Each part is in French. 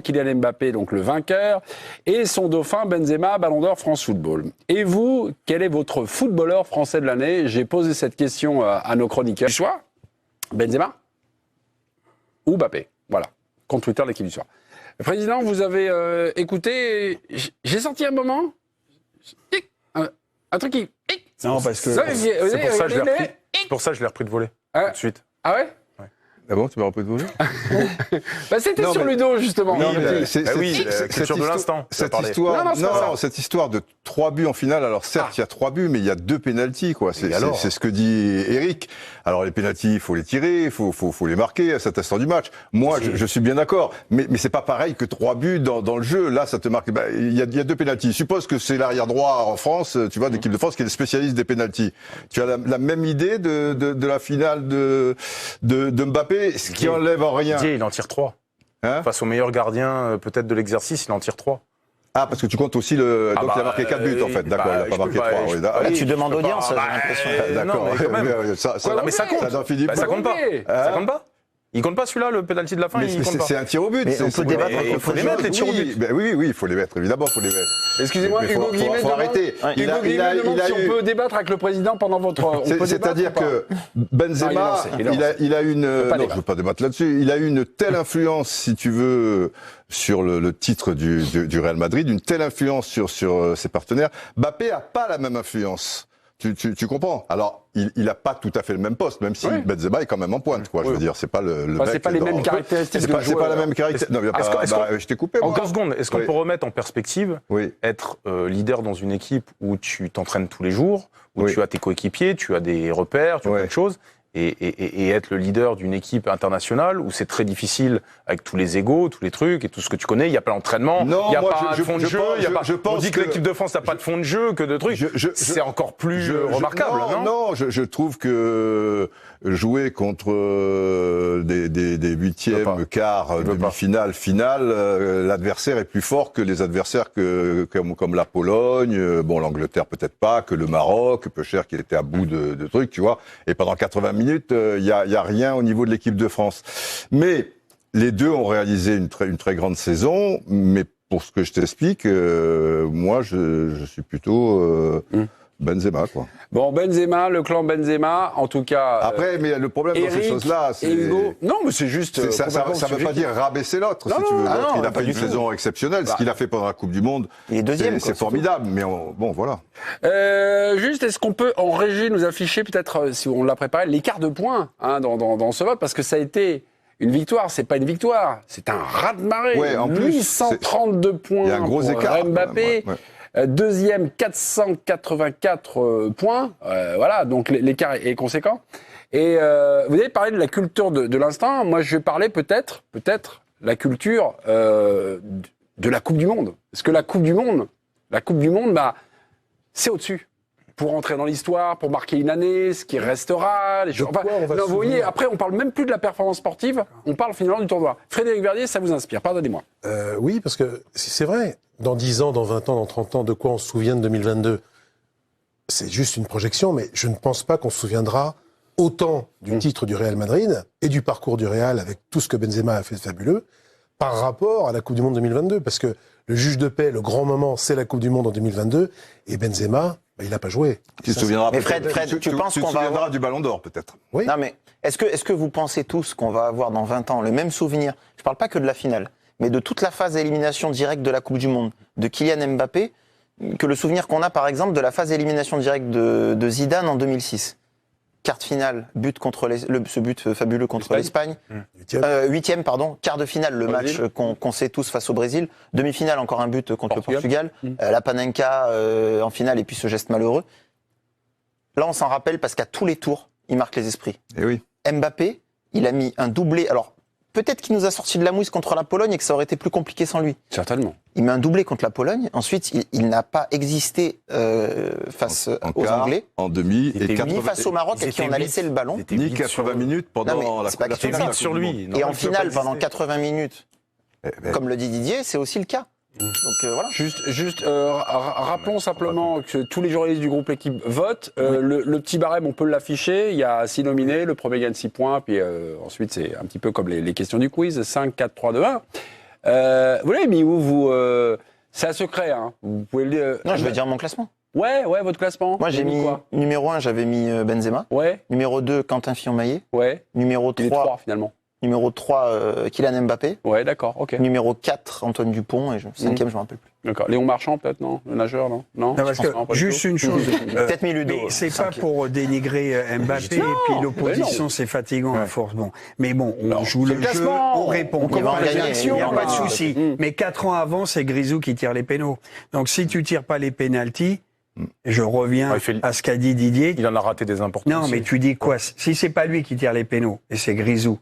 Kylian Mbappé, donc le vainqueur, et son dauphin Benzema, Ballon d'Or France Football. Et vous, quel est votre footballeur français de l'année? J'ai posé cette question à nos chroniqueurs du soir. Benzema ou Mbappé? Voilà, compte Twitter l'équipe du soir. Le président, vous avez écouté, j'ai senti un moment, un truc qui... Non, parce que c'est pour ça que je l'ai repris de voler, tout de suite. Ah ouais? Ah bon, tu m'as repris de voler? Bah, c'était sur Ludo, justement. C'est sur de l'instant. Cette histoire de 3 buts en finale, alors certes, il y a 3 buts, mais il y a 2 pénaltys, quoi. C'est ce que dit Eric. Alors, les pénaltys, il faut les tirer, il faut les marquer à cet instant du match. Moi, je suis bien d'accord. Mais c'est pas pareil que 3 buts dans le jeu. Là, ça te marque. Bah, il y a 2 pénaltys. Suppose que c'est l'arrière droit en France, tu vois, d'équipe de France, qui est le spécialiste des pénaltys. Tu as la même idée de la finale de Mbappé, ce qui enlève en rien. Il en tire 3. Hein? Face au meilleur gardien, peut-être de l'exercice, il en tire 3. Ah, parce que tu comptes aussi le... Donc, il a marqué 4 buts, en fait. D'accord, il n'a pas marqué 3. Tu demandes audience, j'ai l'impression. D'accord. Mais ça compte. Ça compte pas. Ça compte pas. Il compte pas celui-là, le penalty de la fin, il compte pas. C'est un tir au but. On peut débattre. Il faut les mettre, les tirs au but. Oui, il faut les mettre, évidemment, il faut les mettre. Excusez-moi, Hugo Guillemet faut arrêter. Hugo Guillemet demande si on peut débattre avec le président pendant votre... C'est-à-dire que Benzema, il a une... Non, je ne veux pas débattre là-dessus. Il a eu une telle influence, si tu veux, sur le titre du Real Madrid, une telle influence sur ses partenaires. Mbappé n'a pas la même influence. Tu comprends? Alors, il n'a pas tout à fait le même poste, même si Benzema est quand même en pointe, quoi. Je veux dire, c'est pas le mec. C'est pas les mêmes caractéristiques. C'est pas la même caractéristique. Non, je t'ai coupé. En 15 secondes, est-ce qu'on peut remettre en perspective être leader dans une équipe où tu t'entraînes tous les jours, où tu as tes coéquipiers, tu as des repères, tu as plein de choses, et être le leader d'une équipe internationale où c'est très difficile avec tous les égos, tous les trucs et tout ce que tu connais, il n'y a pas d'entraînement, il n'y a pas de fond de jeu, on dit que l'équipe de France n'a pas de fond de jeu, que de trucs, c'est encore plus remarquable, non? Non, je trouve que jouer contre des huitièmes, quarts, demi-finale, finale, l'adversaire est plus fort que les adversaires comme la Pologne, bon l'Angleterre peut-être pas, que le Maroc, peu cher qui était à bout de trucs, tu vois, et pendant 80 minutes, il y a rien au niveau de l'équipe de France. Mais les deux ont réalisé une très grande saison, mais pour ce que je t'explique, moi je suis plutôt Benzema, quoi. Bon, Benzema, le clan Benzema, en tout cas. Après, mais le problème dans ces choses-là, c'est. Non, mais c'est juste. Ça ne veut pas dire rabaisser l'autre, si tu veux. Il a fait une saison exceptionnelle. Ce qu'il a fait pendant la Coupe du Monde, c'est formidable. Mais bon, voilà. Juste, est-ce qu'on peut, en régie, nous afficher, peut-être, si on l'a préparé, l'écart de points dans ce vote? Parce que ça a été. Une victoire, c'est pas une victoire, c'est un raz-de-marée. Ouais, en plus, 832 points. Il y a un gros écart. Mbappé. Deuxième, 484 points. Voilà, donc l'écart est conséquent. Et vous avez parlé de la culture de l'instant. Moi, je vais parler peut-être la culture de la Coupe du Monde. Parce que la Coupe du Monde, bah, c'est au-dessus. Pour entrer dans l'histoire, pour marquer une année, ce qui restera, les choses. Enfin, non, vous voyez, après, on parle même plus de la performance sportive, on parle finalement du tournoi. Frédéric Verdier, ça vous inspire, pardonnez-moi. Oui, parce que c'est vrai, dans 10 ans, dans 20 ans, dans 30 ans, de quoi on se souvient de 2022 ? C'est juste une projection, mais je ne pense pas qu'on se souviendra autant du titre du Real Madrid et du parcours du Real avec tout ce que Benzema a fait de fabuleux par rapport à la Coupe du Monde 2022. Parce que le juge de paix, le grand moment, c'est la Coupe du Monde en 2022 et Benzema, il n'a pas joué. Tu te souviendras mais Fred, tu penses qu'on va avoir du Ballon d'Or, peut-être. Oui. Non, mais est-ce que vous pensez tous qu'on va avoir dans 20 ans le même souvenir? Je ne parle pas que de la finale, mais de toute la phase d'élimination directe de la Coupe du Monde, de Kylian Mbappé, que le souvenir qu'on a, par exemple, de la phase d'élimination directe de Zidane en 2006. Quart de finale, ce but fabuleux contre l'Espagne. Huitième, quart de finale, le match qu'on sait tous face au Brésil. Demi-finale, encore un but contre le Portugal. La Panenka en finale et puis ce geste malheureux. Là, on s'en rappelle parce qu'à tous les tours, il marque les esprits. Et oui. Mbappé, il a mis un doublé. Alors, peut-être qu'il nous a sorti de la mouise contre la Pologne et que ça aurait été plus compliqué sans lui. Certainement. Il met un doublé contre la Pologne. Ensuite, il n'a pas existé face aux Anglais. En demi. Et ni face au Maroc, à qui on a laissé le ballon. Ni 80 minutes pendant la Coupe sur lui. Et en finale, pendant 80 minutes, comme le dit Didier, c'est aussi le cas. Donc voilà. Juste rappelons simplement que tous les journalistes du groupe L'équipe votent. Le petit barème, on peut l'afficher. Il y a 6 nominés. Le premier gagne 6 points. Puis ensuite, c'est un petit peu comme les questions du quiz. 5, 4, 3, 2, 1. Vous l'avez mis où, vous c'est un secret, hein. Vous pouvez le... Non, je vais dire mon classement. Ouais, votre classement. Moi, j'ai mis quoi? numéro 1, j'avais mis Benzema. Ouais. Numéro 2, Quentin Fillon-Maillet. Ouais. Numéro Il est 3, 3, finalement. numéro 3 Kylian Mbappé. Ouais, d'accord, ok. Numéro 4, Antoine Dupont. Et 5e, je me rappelle plus. D'accord. Léon Marchand, peut-être, non? Le nageur, non? Non, parce Je pense que pas du juste tout. une chose. Peut-être mis Ludo. Mais c'est pas pour dénigrer Mbappé Non, et puis mais l'opposition, non. c'est fatigant à force. Bon, mais bon, on Non, joue c'est le le jeu, classement. on répond. On commence les les Il n'y a actions, pas de là. souci. Mm. Mais 4 ans avant, c'est Grisou qui tire les pénaux. Donc si tu tires pas les pénaltys, je reviens Ouais, à ce qu'a dit Didier. Il en a raté des importants. Non, aussi. mais tu dis quoi? Si c'est pas lui qui tire les pénaux et c'est Grisou,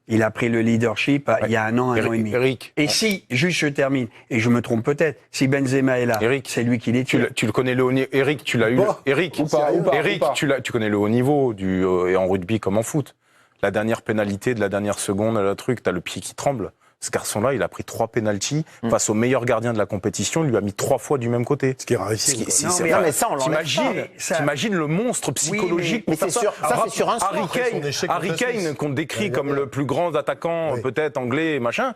il a pris le leadership il y a un an et demi. Eric, Et si, juste je termine, et je me trompe peut-être, si Benzema est là, Eric, c'est lui qui les tire. tu le connais le haut niveau. Eric, tu l'as eu. Bon. Eric, Ou pas, ou pas, Eric, ou pas. tu connais le haut niveau et en rugby comme en foot. La dernière pénalité de la dernière seconde, le truc, t'as le pied qui tremble. Ce garçon-là, il a pris 3 pénaltys face au meilleur gardien de la compétition. Il lui a mis 3 fois du même côté. Ce qui est rarissime. Non, mais ça, on l'enlève T'imagines, pas. T'imagines le monstre psychologique mais pour c'est faire sûr, ça, c'est sur un soir. Son échec Harry contre la Kane, Suisse. qu'on décrit Ouais, comme ouais. le plus grand attaquant, Oui. peut-être anglais, machin.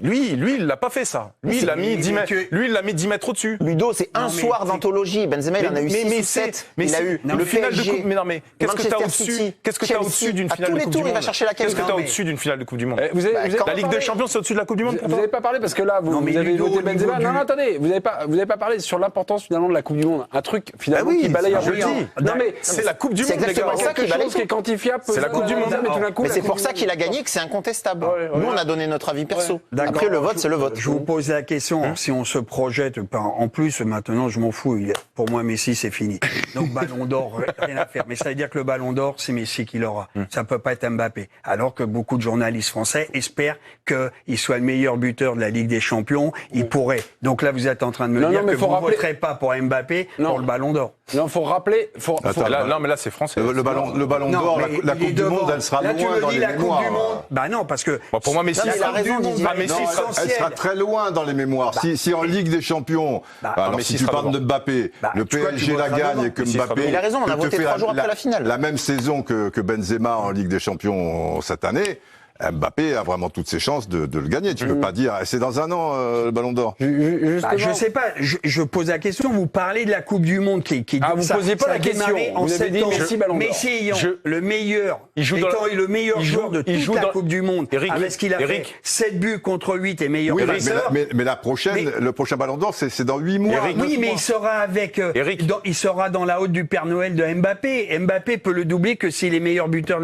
Lui, il l'a pas fait ça. Lui, il l'a mis 10 mètres. Lui, il l'a mis 10 mètres au-dessus. Ludo, c'est un Non, mais soir c'est- d'anthologie. Benzema, il en a eu 6 ou 7. Il a eu le final de coupe. Mais non, mais qu'est-ce que t'as Manchester au-dessus? City, Qu'est-ce que t'as Chelsea. au-dessus d'une À finale tous de les Coupe tours, du il va Monde? chercher la Qu'est-ce que qualif. t'as Non, au-dessus d'une finale de Coupe du Monde? Vous avez quand La Ligue des Champions, c'est au-dessus de la Coupe du Monde pour Vous toi? n'avez pas parlé parce que là, Non, mais vous avez Ludo, voté au niveau Benzema. du- Non, attendez, vous n'avez pas parlé sur l'importance finalement de la Coupe du Monde. Un truc finalement Ah oui, qui balaye un je peu le le dis. temps. Non mais C'est la Coupe du c'est Monde, les gars. exactement ça qui quelque balaye chose qui est quantifiable. C'est la Coupe du Monde. Mais tout d'un coup, Mais la c'est Coupe pour du ça Monde. qu'il a gagné, que c'est incontestable. Ouais, Nous, ouais. on a donné notre avis perso. D'accord. Après, le vote, c'est le vote. Je vous pose la question, si on se projette, en plus, maintenant, je m'en fous. Pour moi, Messi, c'est fini. Donc, Ballon d'Or, rien à faire. Mais ça veut dire que le Ballon d'Or, c'est Messi qui l'aura. Ça peut pas être Mbappé. Alors que beaucoup de journalistes français espèrent qu'il soit le meilleur buteur de la Ligue des Champions. Il pourrait. Donc là, vous êtes en train de me Non, dire non, mais que faut vous ne rappeler- voterez pas pour Mbappé Non. pour le Ballon d'Or. Non, faut rappeler. Attends, Là, non, mais là, c'est français. Le ballon Non, d'or, mais la il est Coupe du devant. Monde, elle sera Là, tu loin me dans dis les la Coupe mémoires. du Monde. Bah non, parce que. Bon, pour moi, Messi, Non, mais il a sera- raison, Didier. Ah, Messi Non, sera- elle sera très loin dans les mémoires. Si en Ligue des Champions, alors Messi si tu sera parles de devant. Mbappé, le tu vois, tu PSG la voteras gagne devant. et que Messi sera Mbappé devant. Il a raison, on a te voté fait 3 jours après la finale. La même saison que Benzema en Ligue des Champions cette année, Mbappé a vraiment toutes ses chances de le gagner. Tu peux pas dire, c'est dans un an le Ballon d'Or. Bah, je sais pas, je pose la question, vous parlez de la Coupe du Monde qui Ah, vous posiez pas ça la a démarré question. en Vous avez dit septembre. Messi, Ballon d'Or. Messi ayant Je- le meilleur, Il joue dans étant la- le meilleur il joue- joueur de il toute joue la dans- Coupe du Monde, Eric, avec ce qu'il a Eric. fait, 7 buts contre 8 et meilleur Oui, passeur. mais la prochaine, le prochain Ballon d'Or, c'est dans 8 mois. Eric, Oui, 9 mais mois. il sera avec, Eric. il sera dans la haute du Père Noël de Mbappé. Mbappé peut le doubler que s'il est meilleur buteur.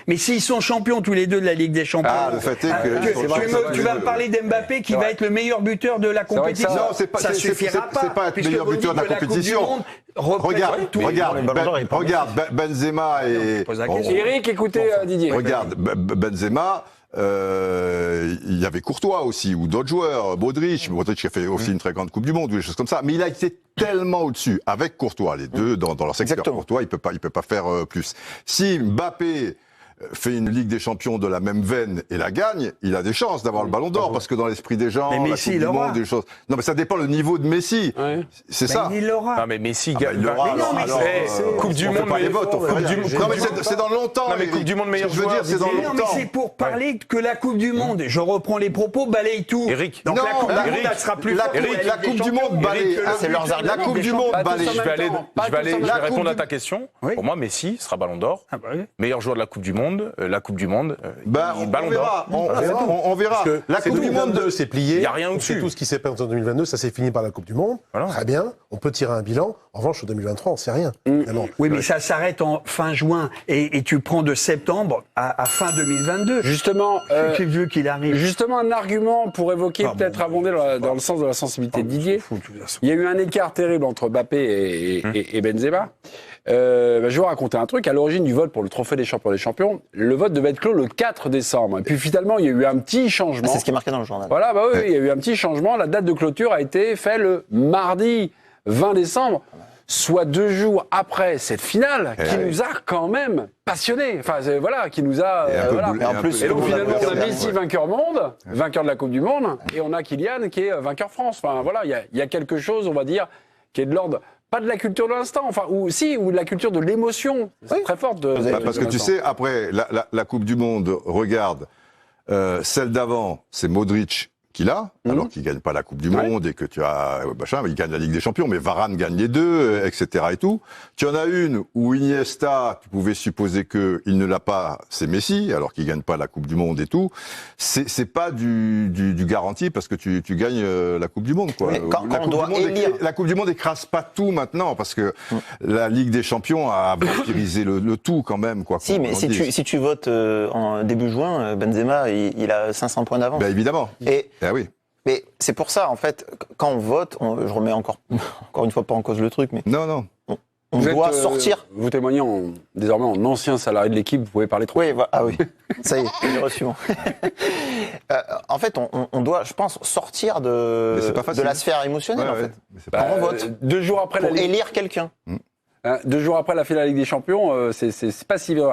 Mais s'ils sont champions tous les deux de la Ligue des Champions. Ah, le fait est que- tu vas me parler d'Mbappé qui va être le meilleur buteur de la vrai que compétition. ça- Non, c'est pas- ça c'est- suffira c'est pas. pas être puisque meilleur vous buteur dites de la que Coupe du compétition. Monde représente Regarde, tout. Benzema et je pose la question. Eric, écoutez Didier. regarde Benzema. Il y avait Courtois aussi, ou d'autres joueurs, Modric qui a fait aussi une très grande Coupe du Monde, ou des choses comme ça. Mais il a été tellement au-dessus, avec Courtois, les deux dans leur secteur. Exactement. Courtois, il peut pas faire plus. Si Mbappé fait une Ligue des Champions de la même veine et la gagne, il a des chances d'avoir le Ballon d'Or, parce que dans l'esprit des gens, Mais la Messi, Coupe il du l'aura. Monde, des choses. Non, mais ça dépend le niveau de Messi. Ouais. C'est Ben, ça. il l'aura. Non, mais Messi Ah, gagne. il l'aura, Mais non, mais alors, Coupe du on fait Monde, pas les mais- votes, on fait Coupe rien. du- Non, mais c'est dans longtemps. Non, mais Eric. Coupe du Monde, meilleur Ce que je veux joueur, dire, c'est dans Mais non, mais longtemps. c'est pour parler que la Coupe du Monde. Je reprends les propos, balaye tout. Eric. Donc Non, la Coupe du Eric, Monde, elle sera plus la forte. Coupe- que la Ligue des Coupe du Champions. Monde balaye. Eric, Ah, c'est leurs arguments. La Coupe du Des Monde Pas tous balaye. en même temps. Pas tous en même je vais temps. répondre à ta question. Oui. Pour moi, Messi sera Ballon d'Or. Ah bah oui. Meilleur joueur de la Coupe du Monde. La Coupe du Monde. On Ballon verra. d'Or. On verra. Parce que La c'est Coupe du Monde. 2022, c'est plié. Il y a rien On au-dessus. sait tout ce qui s'est passé en 2022, ça s'est fini par la Coupe du Monde. Voilà. Très bien, on peut tirer un bilan. En revanche, en 2023, on ne sait rien. évidemment. Oui, mais ça s'arrête en fin juin. Et tu prends de septembre à fin 2022. Justement, Qui veut qu'il arrive. justement, un argument pour évoquer, Ah, peut-être bon, abonder dans le sens de la sensibilité de Didier. Fou, de toute façon. Il y a eu un écart terrible entre Mbappé et Benzema. Je vais vous raconter un truc. À l'origine du vote pour le trophée des champions, le vote devait être clos le 4 décembre. Et puis finalement, il y a eu un petit changement. C'est ce qui est marqué dans le journal. Voilà, bah oui, il y a eu un petit changement. La date de clôture a été faite le mardi 20 décembre, soit 2 jours après cette finale, qui nous a quand même passionnés. Enfin, voilà, qui nous a. Et un peu voilà. boulé- un peu Et donc finalement, on a bouleversé. Messi vainqueur monde, vainqueur de la Coupe du Monde, et on a Kylian qui est vainqueur France. Enfin voilà, il y a quelque chose, on va dire, qui est de l'ordre. Pas de la culture de l'instant, enfin, ou de la culture de l'émotion. C'est très forte. Parce que tu sais, après la Coupe du Monde, regarde, celle d'avant, c'est Modric qu'il a, alors qu'il gagne pas la Coupe du Monde et que tu as machin, il gagne la Ligue des Champions, mais Varane gagne les deux, etc. et tout. Tu en as une où Iniesta, tu pouvais supposer que il ne l'a pas, c'est Messi, alors qu'il gagne pas la Coupe du Monde et tout. C'est pas du garanti parce que tu gagnes la Coupe du Monde, quoi. Mais quand on doit élire, la Coupe du Monde écrase pas tout maintenant parce que la Ligue des Champions a vampirisé le tout quand même, quoi. Si, mais si tu votes en début juin, Benzema, il a 500 points d'avance. Ben évidemment. Oui. Mais c'est pour ça, en fait, quand on vote, je remets encore une fois pas en cause le truc, mais non. On doit sortir. Vous témoignez désormais en ancien salarié de l'équipe, vous pouvez parler trop. Oui, oui, ça y est, j'ai reçu. En fait, on doit, je pense, sortir de la sphère émotionnelle, en fait. On vote. 2 jours après pour élire quelqu'un. 2 jours après la finale de la Ligue des Champions, c'est pas si vrai.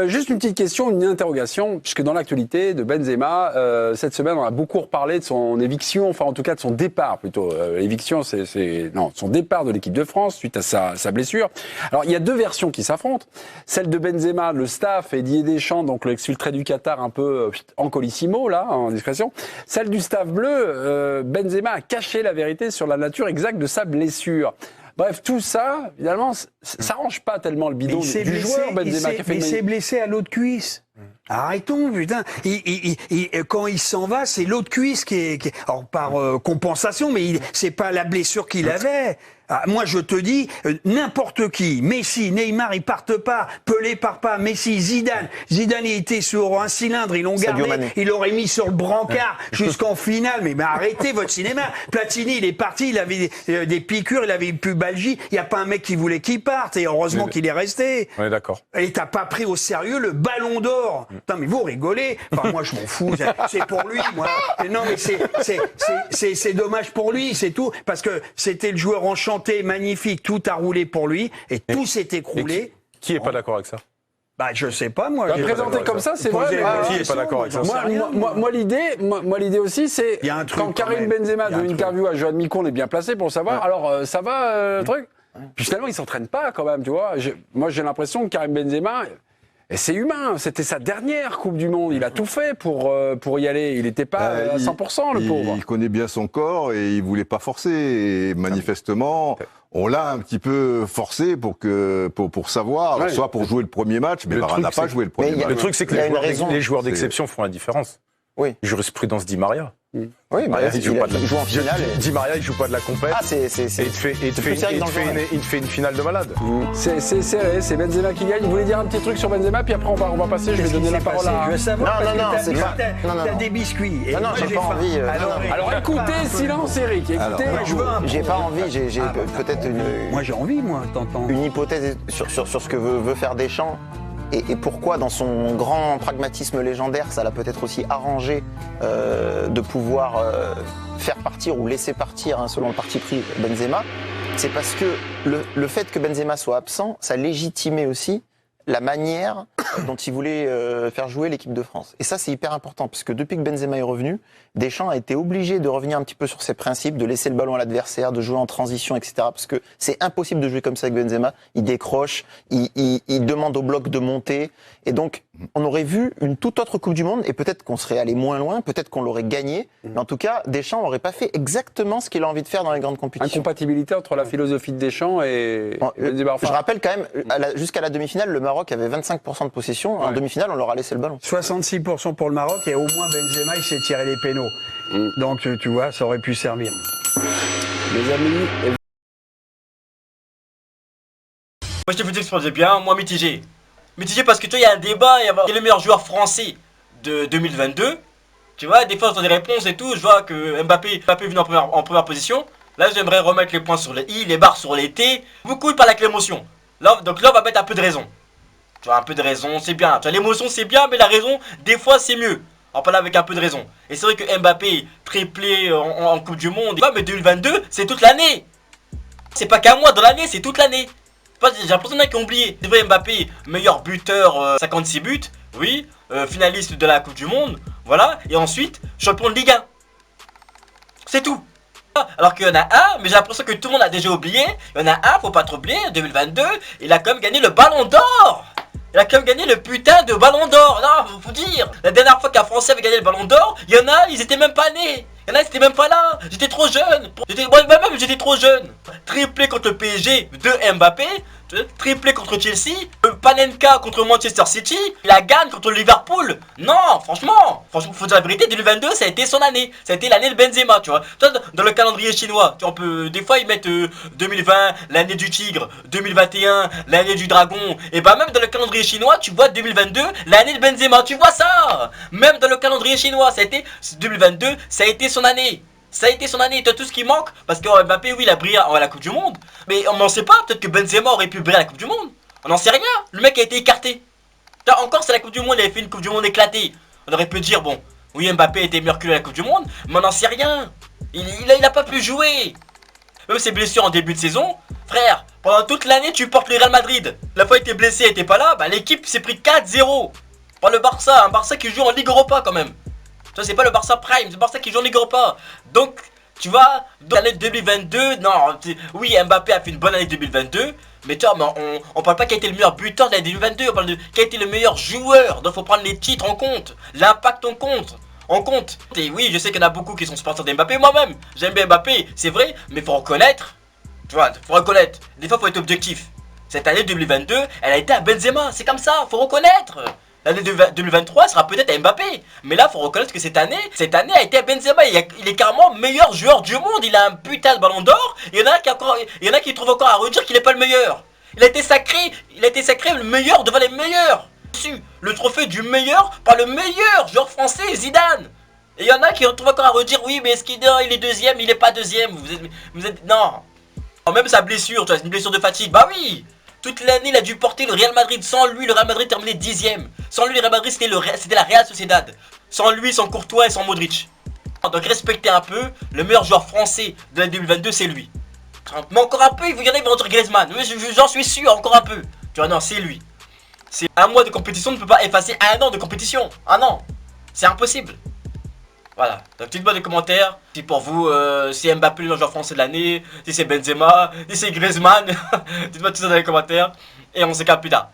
Juste une petite question, une interrogation, puisque dans l'actualité de Benzema, cette semaine, on a beaucoup reparlé de son éviction, enfin en tout cas de son départ plutôt. L'éviction, son départ de l'équipe de France suite à sa blessure. Alors il y a 2 versions qui s'affrontent. Celle de Benzema, le staff, et Didier Deschamps, donc l'exfiltré du Qatar un peu en colissimo, là, en discrétion. Celle du staff bleu, Benzema a caché la vérité sur la nature exacte de sa blessure. Bref, tout ça, évidemment, ça arrange pas tellement le bidon du joueur Benzema qui a fait il s'est blessé à l'autre cuisse. Arrêtons, putain. Quand il s'en va, c'est l'autre cuisse qui est alors par compensation, mais c'est pas la blessure qu'il avait. Ah, moi, je te dis, n'importe qui, Messi, Neymar, ils partent pas, Pelé part pas, Messi, Zidane, il était sur un cylindre, ils l'ont gardé, ils l'auraient mis sur le brancard jusqu'en finale, mais arrêtez votre cinéma. Platini, il est parti, il avait des piqûres, il avait une pubalgie, il y a pas un mec qui voulait qu'il parte, et heureusement qu'il est resté. On est d'accord. Et t'as pas pris au sérieux le ballon d'or. Putain, mais vous rigolez. Enfin, moi, je m'en fous. C'est pour lui, moi. Non, mais c'est dommage pour lui, c'est tout. Parce que c'était le joueur enchanté, magnifique, tout a roulé pour lui, et tout s'est écroulé. Qui est pas d'accord avec ça? Bah, je sais pas, moi. Présenté comme ça, c'est vrai. Qui est pas d'accord avec ça? Moi, l'idée aussi, c'est quand Karim Benzema donne une interview à Johan Micon, on est bien placé pour le savoir. Alors, ça va, truc? Puis finalement, il s'entraîne pas quand même, tu vois. Moi, j'ai l'impression que Karim Benzema, et c'est humain, c'était sa dernière Coupe du Monde. Il a tout fait pour y aller. Il n'était pas à 100%, le pauvre. Il connaît bien son corps et il voulait pas forcer. Et manifestement, on l'a un petit peu forcé pour savoir, alors, soit pour jouer le premier match, mais Varane n'a pas joué le premier match. Le truc, c'est que les joueurs d'exception font la différence. Oui. Jurisprudence Di Maria. Oui, il joue en finale. Di Maria, il joue pas de la compète. Ah, il te fait une finale de malade. C'est serré, c'est Benzema qui gagne. Vous voulez dire un petit truc sur Benzema, puis après on va passer, je vais donner la parole à... Je veux savoir, t'as des biscuits. Non, j'ai pas envie. Alors écoutez, silence Eric, écoutez. J'ai pas envie, j'ai peut-être une... Moi j'ai envie, moi, t'entends. Une hypothèse sur ce que veut faire Deschamps. Et pourquoi, dans son grand pragmatisme légendaire, ça l'a peut-être aussi arrangé de pouvoir faire partir ou laisser partir, selon le parti pris, Benzema, c'est parce que le fait que Benzema soit absent, ça légitimait aussi la manière dont il voulait faire jouer l'équipe de France. Et ça, c'est hyper important, parce que depuis que Benzema est revenu, Deschamps a été obligé de revenir un petit peu sur ses principes, de laisser le ballon à l'adversaire, de jouer en transition, etc. Parce que c'est impossible de jouer comme ça avec Benzema. Il décroche, il demande au bloc de monter. Et donc, on aurait vu une toute autre Coupe du Monde, et peut-être qu'on serait allé moins loin, peut-être qu'on l'aurait gagné. Mais en tout cas, Deschamps n'aurait pas fait exactement ce qu'il a envie de faire dans les grandes compétitions. Incompatibilité entre la philosophie de Deschamps et Benzema. Je rappelle quand même, jusqu'à la demi-finale, le Maroc avait 25% de possession. En demi-finale, on leur a laissé le ballon. 66% pour le Maroc, et au moins Benzema, il s'est tiré les pénaux. Donc, tu vois, ça aurait pu servir. Les amis... Moi, je te peux dire bien, moi mitigé. Mitigé parce que tu vois, il y a un débat, il y a le meilleur joueur français de 2022. Tu vois, des fois, dans des réponses et tout, je vois que Mbappé est venu en première position. Là, j'aimerais remettre les points sur les i, les barres sur les t. Beaucoup, ils parlent avec l'émotion. Donc là, on va mettre un peu de raison. Tu vois, un peu de raison, c'est bien. Tu vois, l'émotion, c'est bien, mais la raison, des fois, c'est mieux. On parle avec un peu de raison. Et c'est vrai que Mbappé, triplé en Coupe du Monde, mais 2022, c'est toute l'année. C'est pas qu'un mois dans l'année, c'est toute l'année. J'ai l'impression qu'il y en a qui ont oublié. C'est vrai, Mbappé, meilleur buteur, 56 buts, oui, finaliste de la Coupe du Monde, voilà. Et ensuite, champion de Ligue 1. C'est tout. Alors qu'il y en a un, mais j'ai l'impression que tout le monde a déjà oublié. Il y en a un, faut pas trop oublier, en 2022, il a quand même gagné le Ballon d'Or. Il a quand même gagné le putain de ballon d'or. Non, faut dire. La dernière fois qu'un Français avait gagné le ballon d'or, il y en a, ils étaient même pas nés. Il y en a, ils étaient même pas là. J'étais trop jeune. Moi-même, j'étais trop jeune. Triplé contre le PSG de Mbappé. Triplé contre Chelsea. Panenka contre Manchester City. La gagne contre Liverpool. Non, franchement, faut dire la vérité. 2022, ça a été son année. Ça a été l'année de Benzema, tu vois. Dans le calendrier chinois, on peut, des fois, ils mettent 2020, l'année du tigre. 2021, l'année du dragon. Et bah, même dans le calendrier chinois, tu vois 2022, l'année de Benzema. Tu vois ça. Même dans le calendrier chinois, ça a été 2022, ça a été son année. Ça a été son année, tout ce qui manque, parce que Mbappé, oui, il a brillé à la Coupe du Monde, mais on n'en sait pas, peut-être que Benzema aurait pu briller à la Coupe du Monde. On n'en sait rien, le mec a été écarté. Encore, c'est la Coupe du Monde, il avait fait une Coupe du Monde éclatée. On aurait pu dire, bon, oui, Mbappé était meilleur que lui à la Coupe du Monde, mais on n'en sait rien. Il a pas pu jouer. Même ses blessures en début de saison, frère, pendant toute l'année, tu portes le Real Madrid. La fois où il était blessé, il était pas là, bah l'équipe s'est pris 4-0 par le Barça, un Barça qui joue en Ligue Europa quand même. Ça, c'est pas le Barça Prime, c'est le Barça qui joue en Ligue Europa. Donc, tu vois, dans l'année 2022, non, oui, Mbappé a fait une bonne année 2022, mais tu vois, on parle pas qui a été le meilleur buteur de l'année 2022, on parle de qui a été le meilleur joueur. Donc, faut prendre les titres en compte, l'impact en compte. Et oui, je sais qu'il y en a beaucoup qui sont supporters d'Mbappé, moi-même, j'aime bien Mbappé, c'est vrai, mais faut reconnaître, tu vois, faut reconnaître. Des fois, faut être objectif. Cette année 2022, elle a été à Benzema, c'est comme ça, faut reconnaître. L'année 2023 sera peut-être à Mbappé. Mais là, faut reconnaître que cette année a été à Benzema. Il est carrément meilleur joueur du monde. Il a un putain de ballon d'or. Il y en a qui trouvent encore à redire qu'il n'est pas le meilleur. Il a été sacré le meilleur devant les meilleurs. Reçu le trophée du meilleur par le meilleur joueur français, Zidane. Et il y en a qui trouvent encore à redire, oui, mais est-ce qu'il est deuxième, il est pas deuxième. Vous êtes non. Même sa blessure, tu vois, c'est une blessure de fatigue. Bah oui. Toute l'année, il a dû porter le Real Madrid. Sans lui, le Real Madrid terminait 10ème. Sans lui, le Real Madrid, c'était la Real Sociedad. Sans lui, sans Courtois et sans Modric. Donc respectez un peu, le meilleur joueur français de l'année 2022, c'est lui. Mais encore un peu, il y en a qui vont dire Griezmann. J'en suis sûr, encore un peu. Tu vois, non, c'est lui. C'est un mois de compétition ne peut pas effacer un an de compétition. Un an. C'est impossible. Voilà, donc dites-moi des commentaires si pour vous c'est Mbappé le joueur français de l'année, si c'est Benzema, si c'est Griezmann, dites-moi tout ça dans les commentaires et on se capte plus tard.